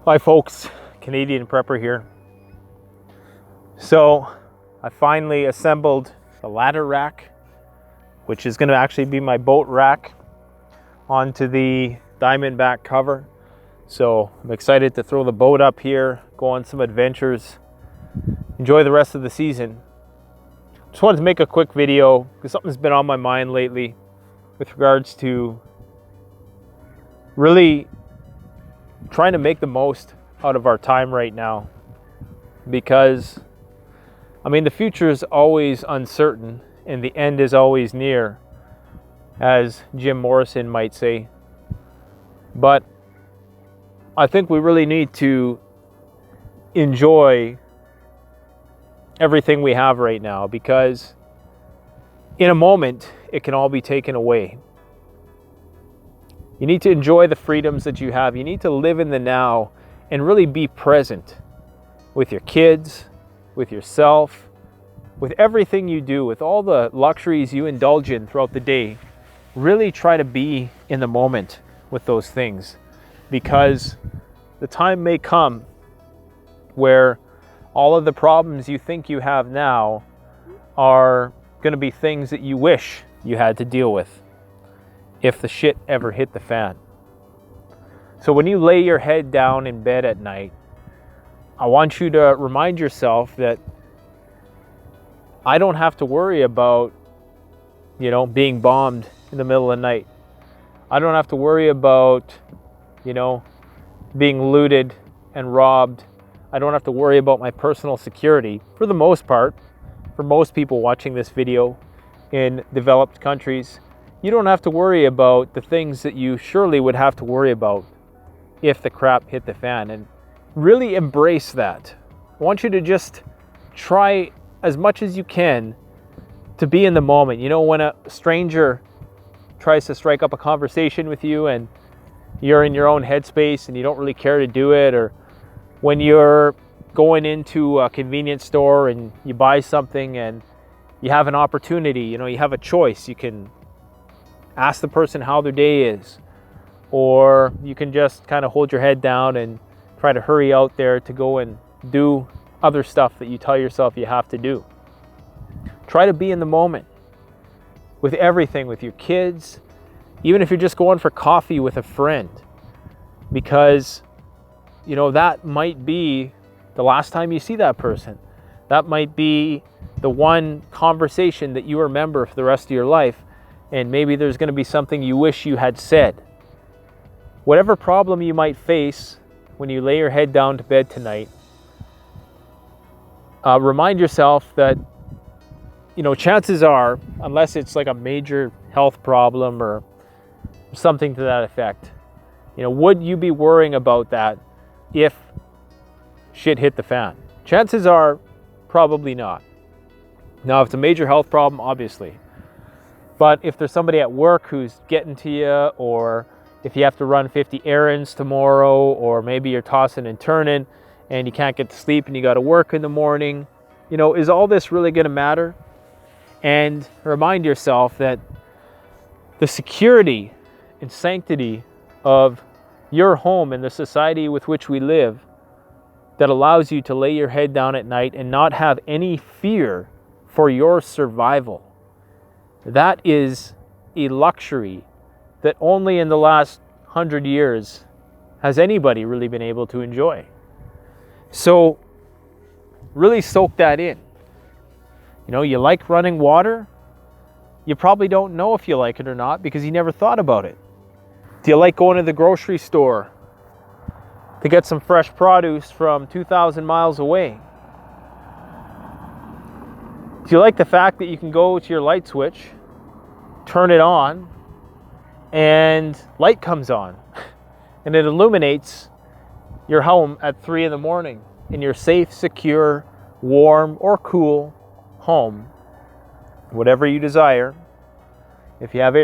Hi folks, Canadian Prepper here. So I finally assembled the ladder rack, which is going to actually be my boat rack, onto the Diamondback cover. So I'm excited to throw the boat up here, go on some adventures, enjoy the rest of the season. Just wanted to make a quick video because something's been on my mind lately with regards to really trying to make the most out of our time right now, because I mean the future is always uncertain and the end is always near, as Jim Morrison might say. But I think we really need to enjoy everything we have right now, because in a moment it can all be taken away. You need to enjoy the freedoms that you have. You need to live in the now and really be present with your kids, with yourself, with everything you do, with all the luxuries you indulge in throughout the day. Really try to be in the moment with those things, because the time may come where all of the problems you think you have now are going to be things that you wish you had to deal with if the shit ever hit the fan. So when you lay your head down in bed at night, I want you to remind yourself that I don't have to worry about, being bombed in the middle of the night. I don't have to worry about, being looted and robbed. I don't have to worry about my personal security, for the most part. For most people watching this video in developed countries, you don't have to worry about the things that you surely would have to worry about if the crap hit the fan. And really embrace that. I want you to just try as much as you can to be in the moment. When a stranger tries to strike up a conversation with you and you're in your own headspace and you don't really care to do it, or when you're going into a convenience store and you buy something and you have an opportunity, you have a choice. You can ask the person how their day is, or you can just kind of hold your head down and try to hurry out there to go and do other stuff that you tell yourself you have to do. Try to be in the moment with everything, with your kids, even if you're just going for coffee with a friend, because that might be the last time you see that person. That might be the one conversation that you remember for the rest of your life, and maybe there's going to be something you wish you had said. Whatever problem you might face when you lay your head down to bed tonight, remind yourself that, chances are, unless it's like a major health problem or something to that effect, would you be worrying about that if shit hit the fan? Chances are probably not. Now, if it's a major health problem, obviously. But if there's somebody at work who's getting to you, or if you have to run 50 errands tomorrow, or maybe you're tossing and turning and you can't get to sleep and you got to work in the morning, is all this really going to matter? And remind yourself that the security and sanctity of your home and the society with which we live, that allows you to lay your head down at night and not have any fear for your survival, that is a luxury that only in the last 100 years has anybody really been able to enjoy. So really soak that in. You like running water? You probably don't know if you like it or not because you never thought about it. Do you like going to the grocery store to get some fresh produce from 2,000 miles away? Do you like the fact that you can go to your light switch, turn it on, and light comes on and it illuminates your home at 3 a.m. in your safe, secure, warm or cool home, whatever you desire? If you have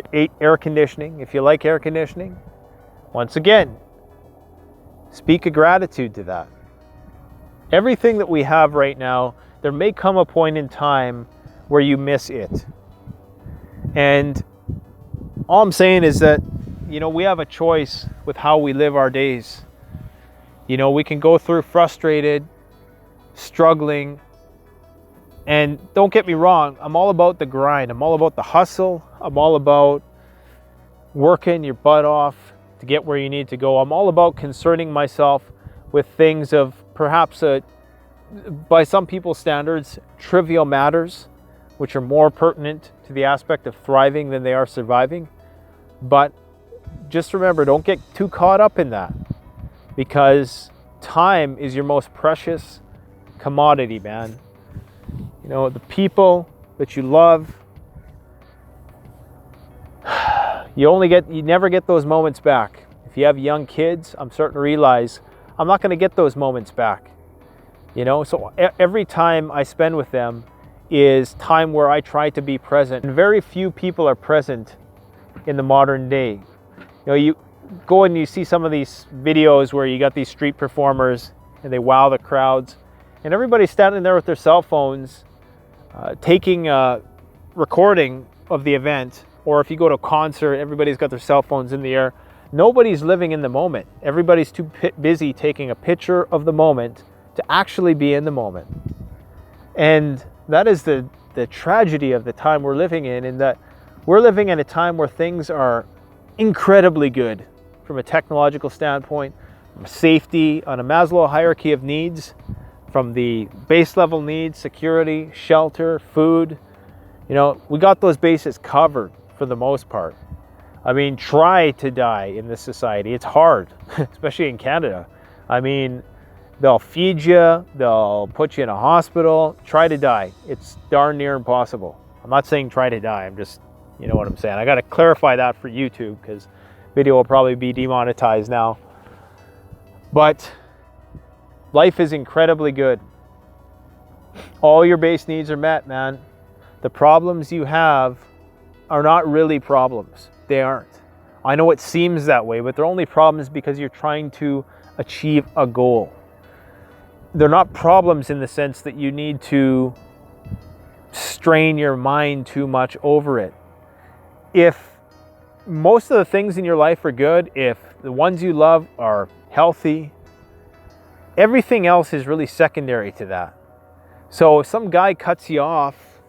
air conditioning, if you like air conditioning, once again, speak a gratitude to that. Everything that we have right now, there may come a point in time where you miss it. And all I'm saying is that, we have a choice with how we live our days. You know, we can go through frustrated, struggling, and don't get me wrong, I'm all about the grind. I'm all about the hustle. I'm all about working your butt off to get where you need to go. I'm all about concerning myself with things of perhaps, by some people's standards, trivial matters, which are more pertinent to the aspect of thriving than they are surviving. But just remember, don't get too caught up in that, because time is your most precious commodity, man. You know, the people that you love, you never get those moments back. If you have young kids, I'm starting to realize I'm not going to get those moments back. You know, so every time I spend with them is time where I try to be present. And very few people are present in the modern day. You know, you go and you see some of these videos where you got these street performers and they wow the crowds, and everybody's standing there with their cell phones, taking a recording of the event. Or if you go to a concert, everybody's got their cell phones in the air. Nobody's living in the moment. Everybody's too busy taking a picture of the moment to actually be in the moment. And that is the tragedy of the time we're living in that we're living in a time where things are incredibly good from a technological standpoint, from safety, on a Maslow hierarchy of needs, from the base level needs, security, shelter, food. You know, we got those bases covered for the most part. I mean, try to die in this society. It's hard, especially in Canada. I mean, they'll feed you, they'll put you in a hospital. Try to die. It's darn near impossible. I'm not saying try to die. I'm just, you know what I'm saying. I got to clarify that for YouTube because video will probably be demonetized now. But life is incredibly good. All your base needs are met, man. The problems you have are not really problems. They aren't. I know it seems that way, but they're only problems because you're trying to achieve a goal. They're not problems in the sense that you need to strain your mind too much over it. If most of the things in your life are good, if the ones you love are healthy, everything else is really secondary to that. So if some guy cuts you off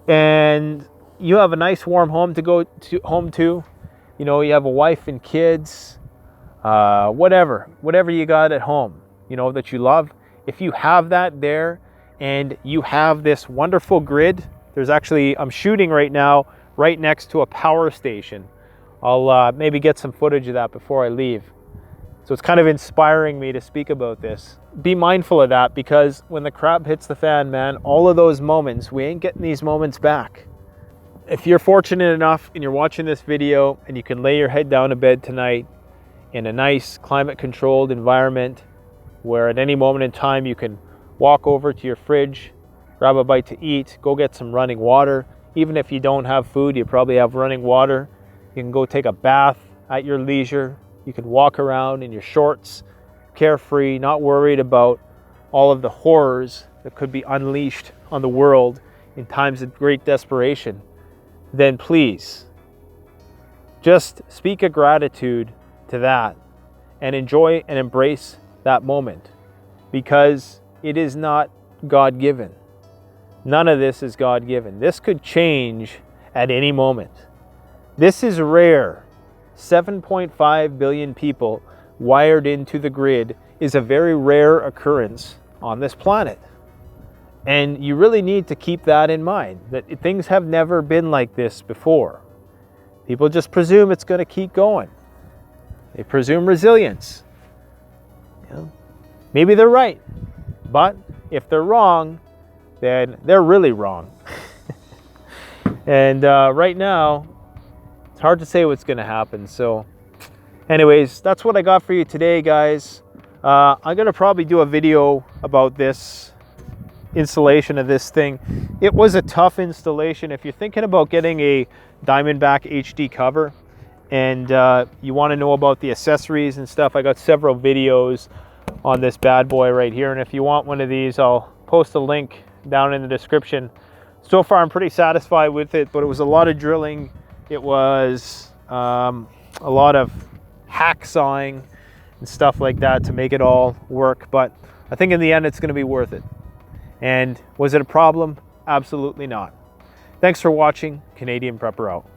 and you have a nice warm home to go to, you know, you have a wife and kids, whatever you got at home, you know, that you love. If you have that there and you have this wonderful grid, there's actually, I'm shooting right now right next to a power station. I'll maybe get some footage of that before I leave. So it's kind of inspiring me to speak about this. Be mindful of that, because when the crap hits the fan, man, all of those moments, we ain't getting these moments back. If you're fortunate enough and you're watching this video and you can lay your head down to bed tonight in a nice climate-controlled environment where at any moment in time you can walk over to your fridge, grab a bite to eat, go get some running water. Even if you don't have food, you probably have running water. You can go take a bath at your leisure. You can walk around in your shorts, carefree, not worried about all of the horrors that could be unleashed on the world in times of great desperation. Then please, just speak a gratitude to that and enjoy and embrace that moment, because it is not God-given. None of this is God-given. This could change at any moment. This is rare. 7.5 billion people wired into the grid is a very rare occurrence on this planet. And you really need to keep that in mind, that things have never been like this before. People just presume it's going to keep going. They presume resilience. You know, maybe they're right, but if they're wrong, then they're really wrong. And right now, it's hard to say what's going to happen. So anyways, that's what I got for you today, guys. I'm going to probably do a video about this installation of this thing. It was a tough installation. If you're thinking about getting a Diamondback HD cover and you want to know about the accessories and stuff, I got several videos on this bad boy right here. And if you want one of these, I'll post a link down in the description. So far, I'm pretty satisfied with it, but it was a lot of drilling. It was a lot of hacksawing and stuff like that to make it all work. But I think in the end, it's going to be worth it. And was it a problem? Absolutely not. Thanks for watching. Canadian Prepper out.